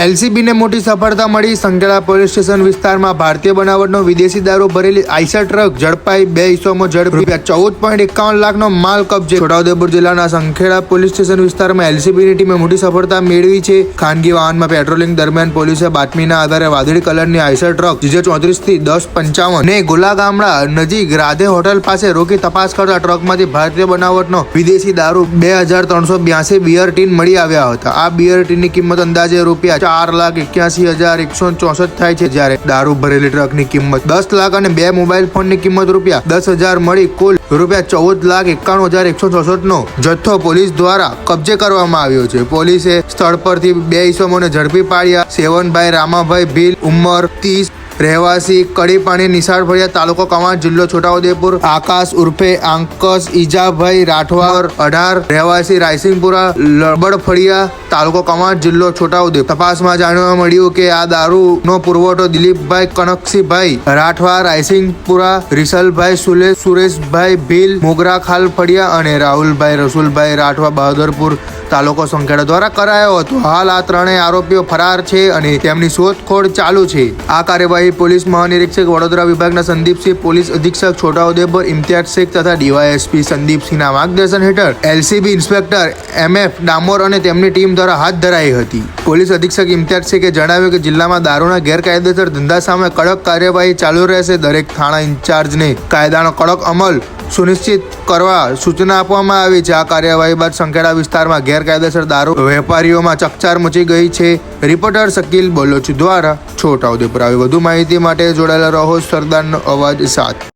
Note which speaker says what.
Speaker 1: એલસીબીને મોટી સફળતા મળી। સંખેડા પોલીસ સ્ટેશન વિસ્તારમાં ભારતીય બનાવટનો વિદેશી દારૂ ભરેલી આઈસર ટ્રક ઝડપાઈ। 2 ઇસમો ઝડપી ₹14.51 લાખનો માલ કબજે। છોટાઉદેપુર જિલ્લાના સંખેડા પોલીસ સ્ટેશન વિસ્તારમાં એલસીબીની ટીમે મોટી સફળતા મેળવી છે। ખાનગી વાહનમાં પેટ્રોલિંગ દરમિયાન પોલીસે બાતમીના આધારે વાદળી કલરની આઈસર ટ્રક GJ34 થી 1055 ને ગોલા ગામડા નજીક રાધે હોટલ પાસે રોકી તપાસ કરતા ટ્રકમાંથી ભારતીય બનાવટનો વિદેશી દારૂ 2382 બિયર ટીન મળી આવ્યા હતા। આ બિયર ટીનની કિંમત અંદાજે ₹4,81,164 થાય છે, જ્યારે દારૂ ભરેલી ટ્રકની કિંમત 10 લાખ અને 2 મોબાઈલ ફોનની કિંમત ₹10,000 મળી કુલ ₹14,91,164 નો જથ્થો પોલીસ દ્વારા કબજે કરવામાં આવ્યો છે। પોલીસે સ્થળ પરથી 2 ઇસમોને ઝડપી પાડ્યા। સેવનભાઈ રામાભાઈ ભીલ, ઉંમર 30, રહેવાસી કડીપાણી, નિશાળ ફળિયા, તાલુકો કવાંટ, જિલ્લો છોટાઉદેપુર। આકાશ ઉર્ફે આંકસ ઈજાભાઈ રાઠવા, 18, રહેવાસી રાયસિંગપુરા, લબડ ફળિયા, તાલુકો કવાંટ, જિલ્લો છોટાઉદેપુર। તપાસમાં જાણવા મળ્યું કે આ દારૂનો પુરવઠો દિલીપભાઈ કનકસીભાઈ રાઠવા, રાયસિંગપુરા, રિસલભાઈ સુરેશભાઈ ભીલ, મોગરા ખાલ ફળિયા અને રાહુલભાઈ રસુલભાઈ રાઠવા, બહાદરપુર, તાલુકો સંખેડા દ્વારા કરાયો હતો। હાલ આ ત્રણેય આરોપીઓ ફરાર છે અને તેમની શોધખોળ ચાલુ છે। આ કાર્યવાહી પોલીસ મહાનિરીક્ષક વડોદરા વિભાગના સંદીપસિંહ, પોલીસ અધિક્ષક છોટાઉદેપુર ઇમ્તિયાઝ શેખ તથા ડીવાયએસપી સંદીપસિંહના માર્ગદર્શન હેઠળ એલસીબી ઇન્સ્પેક્ટર MF ડામોર અને તેમની ટીમ દ્વારા હાથ ધરાઈ હતી। પોલીસ અધિક્ષક ઇમ્તિયાઝ શેખે જણાવ્યું કે જિલ્લામાં દારૂના ગેરકાયદેસર ધંધા સામે કડક કાર્યવાહી ચાલુ રહેશે। દરેક થાણા ઇન્ચાર્જને કાયદાનો કડક અમલ સુનિશ્ચિત કરવા સૂચના આપવામાં આવી છે। આ કાર્યવાહી બાદ સંખેડા વિસ્તારમાં ગેરકાયદેસર દારૂ વેપારીઓમાં ચકચાર મચી ગઈ છે। રિપોર્ટર શકીલ બલોચ દ્વારા છોટાઉદેપુર। આવી વધુ માહિતી માટે જોડાયેલા રહો સરદારનો અવાજ સાથે।